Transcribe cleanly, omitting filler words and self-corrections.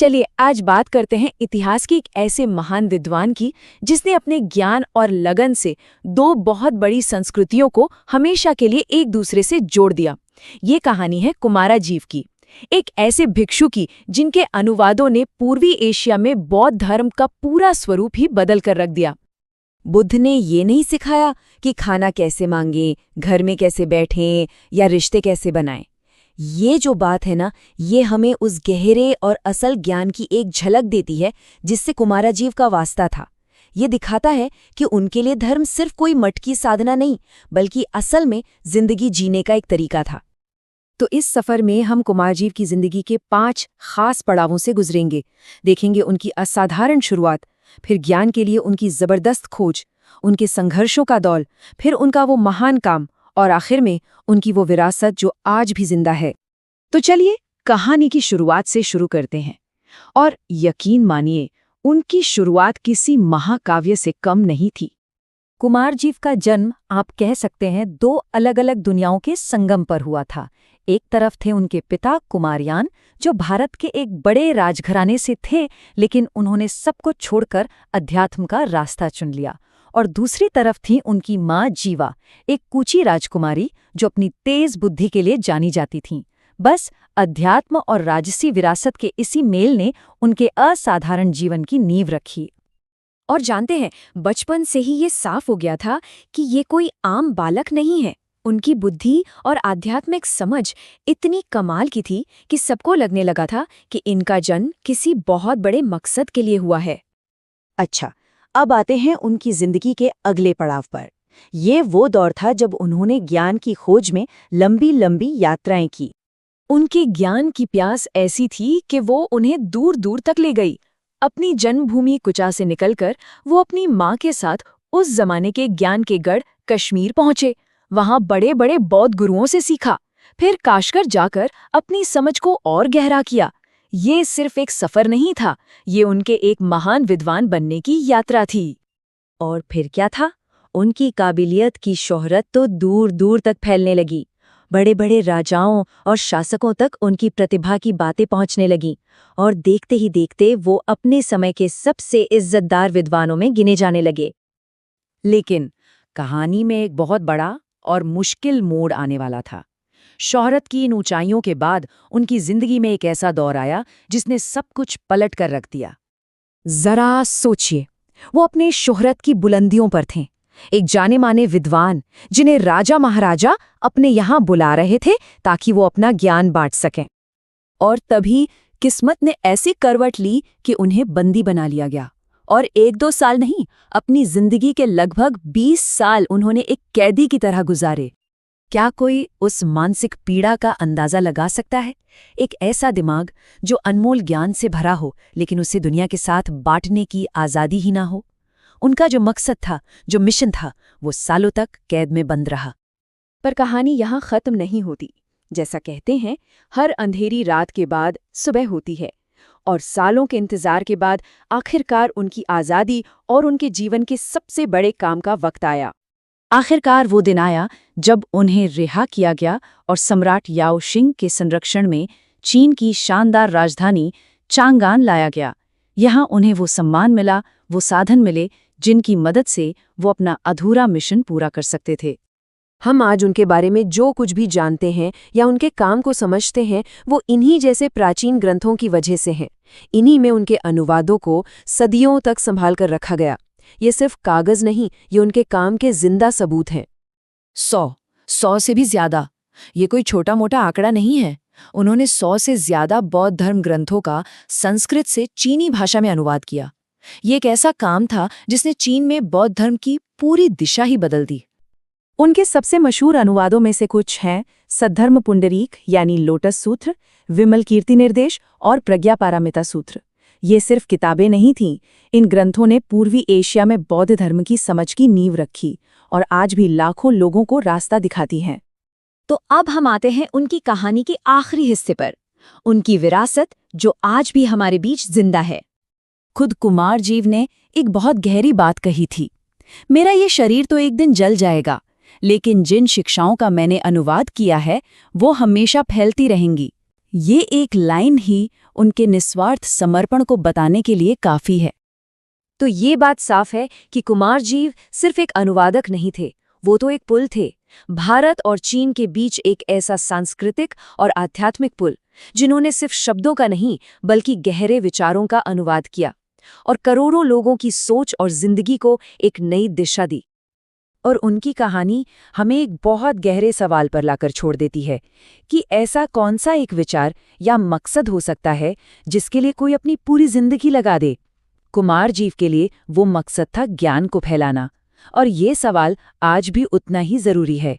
चलिए आज बात करते हैं इतिहास के एक ऐसे महान विद्वान की जिसने अपने ज्ञान और लगन से दो बहुत बड़ी संस्कृतियों को हमेशा के लिए एक दूसरे से जोड़ दिया। ये कहानी है कुमाराजीव की, एक ऐसे भिक्षु की जिनके अनुवादों ने पूर्वी एशिया में बौद्ध धर्म का पूरा स्वरूप ही बदल कर रख दिया। बुद्ध ने ये नहीं सिखाया कि खाना कैसे मांगें, घर में कैसे बैठें या रिश्ते कैसे बनाएं। ये जो बात है ना, ये हमें उस गहरे और असल ज्ञान की एक झलक देती है जिससे कुमाराजीव का वास्ता था। ये दिखाता है कि उनके लिए धर्म सिर्फ कोई मटकी साधना नहीं, बल्कि असल में जिंदगी जीने का एक तरीका था। तो इस सफर में हम कुमारजीव की जिंदगी के 5 खास पड़ावों से गुजरेंगे। देखेंगे उनकी असाधारण शुरुआत, फिर ज्ञान के लिए उनकी जबरदस्त खोज, उनके संघर्षों का दौर, फिर उनका वो महान काम और आखिर में उनकी वो विरासत जो आज भी जिंदा है। तो चलिए कहानी की शुरुआत से शुरू करते हैं। और यकीन मानिए, उनकी शुरुआत किसी महाकाव्य से कम नहीं थी। कुमारजीव का जन्म आप कह सकते हैं 2 अलग-अलग दुनियाओं के संगम पर हुआ था। एक तरफ थे उनके पिता कुमारयान, जो भारत के एक बड़े राजघराने से थे, लेकिन उन्होंने सब कुछ छोड़कर अध्यात्म का रास्ता चुन लिया। और दूसरी तरफ थी उनकी माँ जीवा, एक कूची राजकुमारी जो अपनी तेज बुद्धि के लिए जानी जाती थीं। बस अध्यात्म और राजसी विरासत के इसी मेल ने उनके असाधारण जीवन की नींव रखी। और जानते हैं, बचपन से ही ये साफ हो गया था कि ये कोई आम बालक नहीं है। उनकी बुद्धि और आध्यात्मिक समझ इतनी कमाल की थी कि सबको लगने लगा था कि इनका जन्म किसी बहुत बड़े मकसद के लिए हुआ है। अच्छा, अब आते हैं उनकी जिंदगी के अगले पड़ाव पर। ये वो दौर था जब उन्होंने ज्ञान की खोज में लंबी लंबी यात्राएं की। उनके ज्ञान की प्यास ऐसी थी कि वो उन्हें दूर दूर तक ले गई। अपनी जन्मभूमि कुचा से निकलकर वो अपनी माँ के साथ उस जमाने के ज्ञान के गढ़ कश्मीर पहुंचे। वहां बड़े बड़े बौद्ध गुरुओं से सीखा, फिर काशगर जाकर अपनी समझ को और गहरा किया। ये सिर्फ एक सफर नहीं था, ये उनके एक महान विद्वान बनने की यात्रा थी। और फिर क्या था? उनकी काबिलियत की शोहरत तो दूर दूर तक फैलने लगी। बड़े बड़े राजाओं और शासकों तक उनकी प्रतिभा की बातें पहुंचने लगीं, और देखते ही देखते वो अपने समय के सबसे इज्जतदार विद्वानों में गिने जाने लगे। लेकिन कहानी में एक बहुत बड़ा और मुश्किल मोड़ आने वाला था। शोहरत की इन ऊंचाइयों के बाद उनकी जिंदगी में एक ऐसा दौर आया जिसने सब कुछ पलट कर रख दिया। जरा सोचिए, वो अपने शोहरत की बुलंदियों पर थे, एक जाने माने विद्वान जिन्हें राजा महाराजा अपने यहाँ बुला रहे थे ताकि वो अपना ज्ञान बांट सकें। और तभी किस्मत ने ऐसी करवट ली कि उन्हें बंदी बना लिया गया। और 1-2 साल नहीं, अपनी जिंदगी के लगभग 20 साल उन्होंने एक कैदी की तरह गुजारे। क्या कोई उस मानसिक पीड़ा का अंदाजा लगा सकता है? एक ऐसा दिमाग जो अनमोल ज्ञान से भरा हो, लेकिन उसे दुनिया के साथ बांटने की आज़ादी ही ना हो। उनका जो मकसद था, जो मिशन था, वो सालों तक कैद में बंद रहा। पर कहानी यहाँ खत्म नहीं होती। जैसा कहते हैं, हर अंधेरी रात के बाद सुबह होती है। और सालों के इंतजार के बाद आखिरकार उनकी आज़ादी और उनके जीवन के सबसे बड़े काम का वक्त आया। आखिरकार वो दिन आया जब उन्हें रिहा किया गया और सम्राट याओ शिंग के संरक्षण में चीन की शानदार राजधानी चांगान लाया गया। यहाँ उन्हें वो सम्मान मिला, वो साधन मिले जिनकी मदद से वो अपना अधूरा मिशन पूरा कर सकते थे। हम आज उनके बारे में जो कुछ भी जानते हैं या उनके काम को समझते हैं, वो इन्हीं जैसे प्राचीन ग्रंथों की वजह से हैं। इन्हीं में उनके अनुवादों को सदियों तक संभाल कर रखा गया। ये सिर्फ कागज नहीं, ये उनके काम के जिंदा सबूत हैं। 100 से भी ज्यादा। ये कोई छोटा मोटा आंकड़ा नहीं है। उन्होंने 100 से ज्यादा बौद्ध धर्म ग्रंथों का संस्कृत से चीनी भाषा में अनुवाद किया। ये एक ऐसा काम था जिसने चीन में बौद्ध धर्म की पूरी दिशा ही बदल दी। उनके सबसे मशहूर अनुवादों में से कुछ हैं सद्धर्म पुंडरीक यानी लोटस सूत्र, विमल कीर्ति निर्देश और प्रज्ञा पारामिता सूत्र। ये सिर्फ किताबें नहीं थीं, इन ग्रंथों ने पूर्वी एशिया में बौद्ध धर्म की समझ की नींव रखी और आज भी लाखों लोगों को रास्ता दिखाती हैं। तो अब हम आते हैं उनकी कहानी के आखिरी हिस्से पर, उनकी विरासत जो आज भी हमारे बीच जिंदा है। खुद कुमारजीव ने एक बहुत गहरी बात कही थी, मेरा ये शरीर तो एक दिन जल जाएगा, लेकिन जिन शिक्षाओं का मैंने अनुवाद किया है वो हमेशा फैलती रहेंगी। ये एक लाइन ही उनके निस्वार्थ समर्पण को बताने के लिए काफी है। तो ये बात साफ है कि कुमारजीव सिर्फ एक अनुवादक नहीं थे, वो तो एक पुल थे, भारत और चीन के बीच एक ऐसा सांस्कृतिक और आध्यात्मिक पुल, जिन्होंने सिर्फ शब्दों का नहीं बल्कि गहरे विचारों का अनुवाद किया और करोड़ों लोगों की सोच और जिंदगी को एक नई दिशा दी। और उनकी कहानी हमें एक बहुत गहरे सवाल पर लाकर छोड़ देती है कि ऐसा कौन सा एक विचार या मकसद हो सकता है जिसके लिए कोई अपनी पूरी जिंदगी लगा दे। कुमारजीव के लिए वो मकसद था ज्ञान को फैलाना, और ये सवाल आज भी उतना ही जरूरी है।